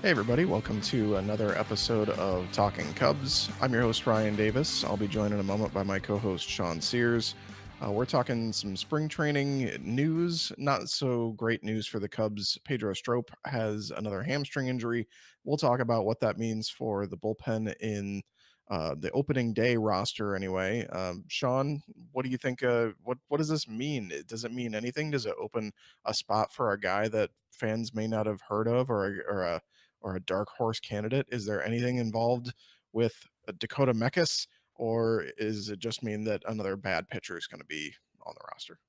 Hey, everybody, welcome to another episode of Talking Cubs. I'm your host, Ryan Davis. I'll be joined in a moment by my co host, Sean Sears. We're talking some spring training news, not so great news for the Cubs. Pedro Strop has another hamstring injury. We'll talk about what that means for the bullpen in the opening day roster, anyway. Sean, what do you think? What does this mean? Does it mean anything? Does it open a spot for a guy that fans may not have heard of, or a dark horse candidate? Is there anything involved with Dakota Meckes, or is it just mean that another bad pitcher is going to be on the roster?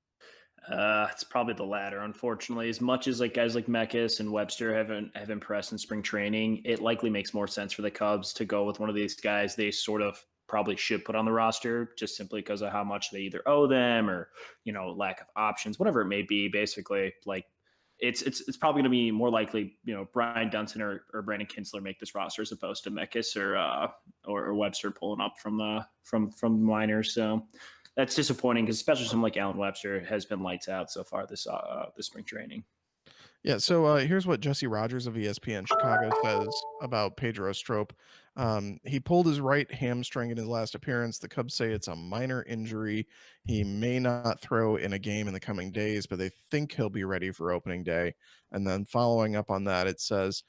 It's probably the latter, unfortunately. As much as like guys like Mekis and Webster have impressed in spring training, it likely makes more sense for the Cubs to go with one of these guys they sort of probably should put on the roster just simply because of how much they either owe them or lack of options, whatever it may be. Basically, like it's probably going to be more likely Brian Dunson or Brandon Kinsler make this roster as opposed to Mekis or Webster pulling up from the minors. So that's disappointing because especially someone like Alan Webster has been lights out so far this spring training. Yeah, so here's what Jesse Rogers of ESPN Chicago says about Pedro Strop. He pulled his right hamstring in his last appearance. The Cubs say it's a minor injury. He may not throw in a game in the coming days, but they think he'll be ready for opening day. And then following up on that, it says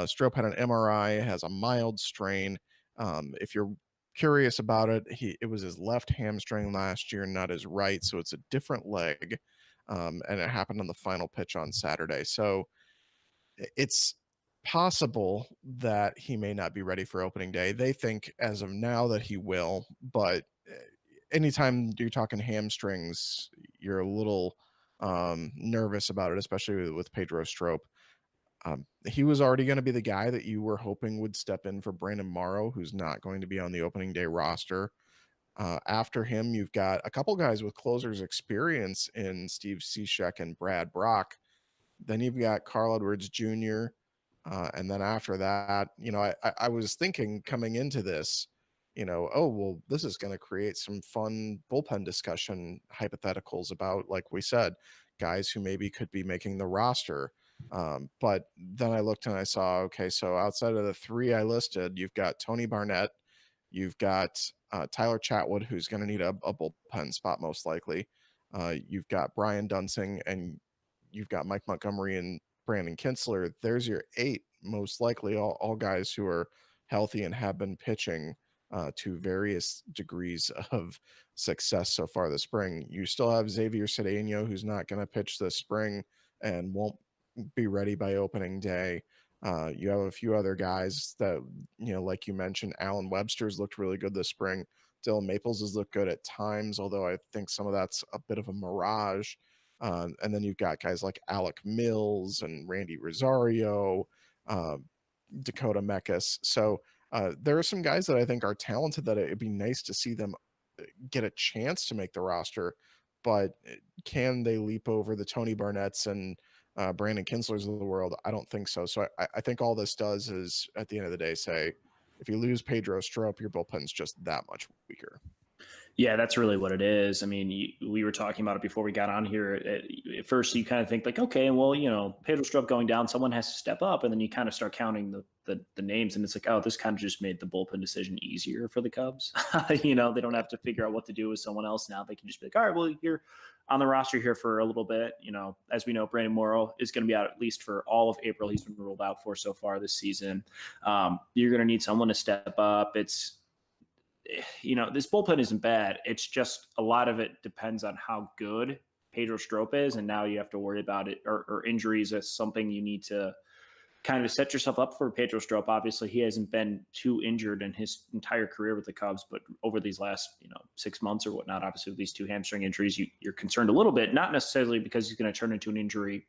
Strop had an MRI, has a mild strain. If you're curious about it, it was his left hamstring last year, not his right, so it's a different leg, and it happened on the final pitch on Saturday. So it's possible that he may not be ready for opening day. They think as of now that he will, but anytime you're talking hamstrings, you're a little nervous about it, especially with Pedro Strop. He was already going to be the guy that you were hoping would step in for Brandon Morrow, who's not going to be on the opening day roster. After him, you've got a couple guys with closers experience in Steve Cishek and Brad Brock. Then you've got Carl Edwards Jr. And then after that, I was thinking coming into this, oh, well, this is going to create some fun bullpen discussion hypotheticals about, like we said, guys who maybe could be making the roster. But then I looked and I saw, okay, so outside of the three I listed, you've got Tony Barnett, you've got Tyler Chatwood, who's going to need a bullpen spot most likely. You've got Brian Dunsing, and you've got Mike Montgomery and Brandon Kinsler. There's your eight, most likely all guys who are healthy and have been pitching to various degrees of success so far this spring. You still have Xavier Cedeno, who's not going to pitch this spring and won't be ready by opening day. You have a few other guys that, like you mentioned, Alan Webster's looked really good this spring. Dylan Maples has looked good at times, although I think some of that's a bit of a mirage. And then you've got guys like Alec Mills and Randy Rosario, uh, Dakota Meckes. So there are some guys that I think are talented that it'd be nice to see them get a chance to make the roster, but can they leap over the Tony Barnetts and Brandon Kinslers of the world? I don't think so. So I think all this does is, at the end of the day, say if you lose Pedro Strop, your bullpen's just that much weaker. Yeah, that's really what it is. I mean, we were talking about it before we got on here. At first, you kind of think like, okay, well, Pedro Strop going down, someone has to step up, and then you kind of start counting the names, and it's like, oh, this kind of just made the bullpen decision easier for the Cubs. They don't have to figure out what to do with someone else now. They can just be like, all right, well, you're on the roster here for a little bit. As we know, Brandon Morrow is going to be out at least for all of April. He's been ruled out for so far this season. You're going to need someone to step up. This bullpen isn't bad. It's just a lot of it depends on how good Pedro Strop is. And now you have to worry about it or injuries as something you need to kind of set yourself up for. Pedro Strop. Obviously, he hasn't been too injured in his entire career with the Cubs, but over these last, 6 months or whatnot, obviously with these two hamstring injuries, you're concerned a little bit, not necessarily because he's going to turn into an injury,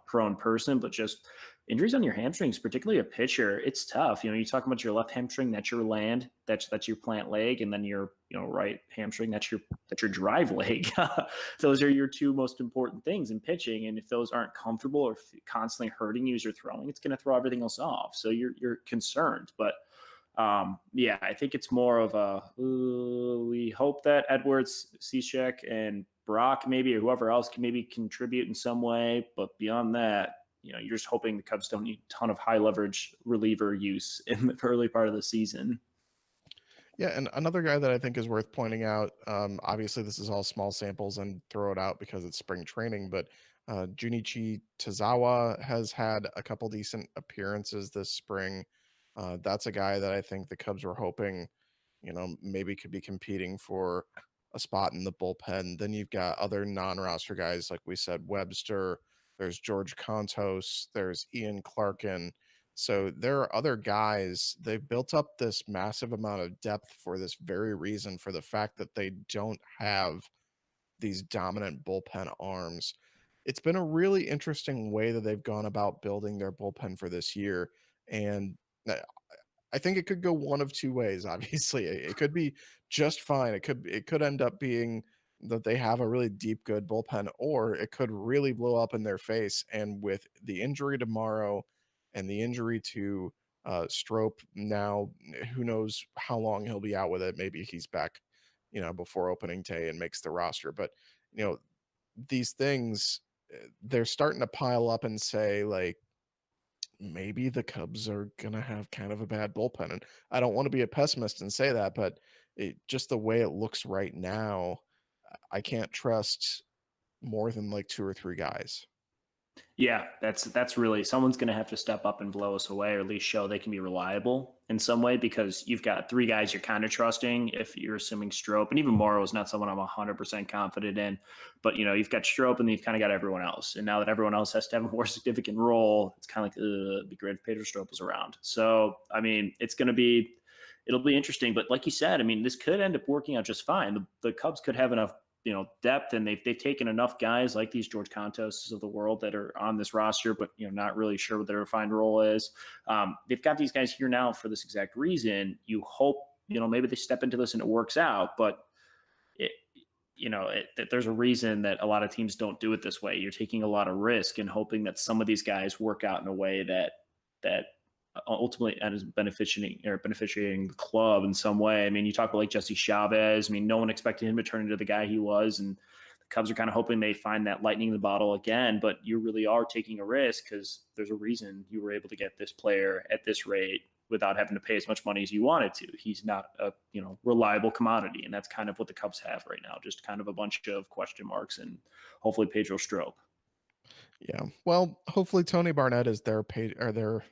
prone person, but just injuries on your hamstrings, particularly a pitcher, it's tough. You talk about your left hamstring, that's your land, that's your plant leg, and then your right hamstring, that's your drive leg. Those are your two most important things in pitching, and if those aren't comfortable or constantly hurting you as you're throwing, it's going to throw everything else off. So you're concerned, but yeah, I think it's more of we hope that Edwards, Cishek, and Brock maybe or whoever else can maybe contribute in some way, but beyond that, you're just hoping the Cubs don't need a ton of high leverage reliever use in the early part of the season. Yeah, and another guy that I think is worth pointing out, obviously this is all small samples and throw it out because it's spring training, but Junichi Tazawa has had a couple decent appearances this spring. That's a guy that I think the Cubs were hoping, maybe could be competing for a spot in the bullpen. Then you've got other non-roster guys, like we said, Webster, there's George Contos, there's Ian Clarkin. So there are other guys. They've built up this massive amount of depth for this very reason, for the fact that they don't have these dominant bullpen arms. It's been a really interesting way that they've gone about building their bullpen for this year. And uh, I think it could go one of two ways, obviously. It could be just fine. It could end up being that they have a really deep, good bullpen, or it could really blow up in their face. And with the injury tomorrow and the injury to Strop now, who knows how long he'll be out with it. Maybe he's back, before opening day and makes the roster. But, you know, these things, they're starting to pile up and say, like, maybe the Cubs are gonna have kind of a bad bullpen. And I don't want to be a pessimist and say that, but just the way it looks right now, I can't trust more than like two or three guys. Yeah, that's really someone's going to have to step up and blow us away, or at least show they can be reliable in some way. Because you've got three guys you're kind of trusting. If you're assuming Strope, and even Morrow is not someone I'm 100% confident in, but you've got Strope, and you've kind of got everyone else. And now that everyone else has to have a more significant role, it's kind of like, it'd be great if Pedro Strope was around. So I mean, it'll be interesting. But like you said, I mean, this could end up working out just fine. The Cubs could have enough depth, and they've taken enough guys like these George Contos of the world that are on this roster, but not really sure what their refined role is. They've got these guys here now for this exact reason. You hope maybe they step into this and it works out, but it there's a reason that a lot of teams don't do it this way. You're taking a lot of risk and hoping that some of these guys work out in a way that ultimately ends beneficiating the club in some way. I mean, you talk about like Jesse Chavez. I mean, no one expected him to turn into the guy he was, and the Cubs are kind of hoping they find that lightning in the bottle again. But you really are taking a risk, because there's a reason you were able to get this player at this rate without having to pay as much money as you wanted to. He's not a reliable commodity, and that's kind of what the Cubs have right now. Just kind of a bunch of question marks, and hopefully Pedro Strop. Yeah. Well, hopefully Tony Barnett is their or their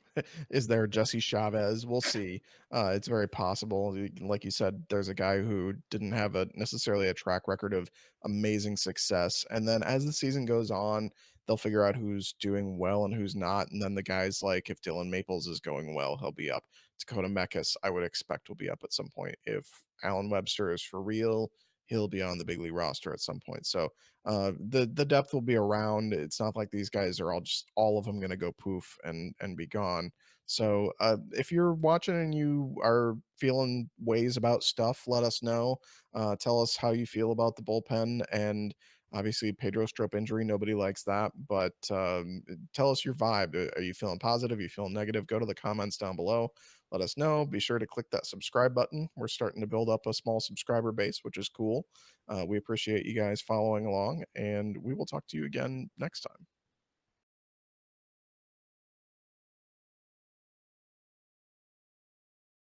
is their Jesse Chavez. We'll see. It's very possible. Like you said, there's a guy who didn't have a necessarily a track record of amazing success. And then as the season goes on, they'll figure out who's doing well and who's not. And then the guys, like if Dylan Maples is going well, he'll be up. Dakota Mekas, I would expect, will be up at some point. If Alan Webster is for real, he'll be on the big league roster at some point. So the depth will be around. It's not like these guys are all of them going to go poof and be gone. So if you're watching and you are feeling ways about stuff, let us know. Tell us how you feel about the bullpen, and obviously Pedro Strop injury. Nobody likes that, but tell us your vibe. Are you feeling positive? Are you feeling negative? Go to the comments down below. Let us know. Be sure to click that subscribe button. We're starting to build up a small subscriber base, which is cool. We appreciate you guys following along, and we will talk to you again next time.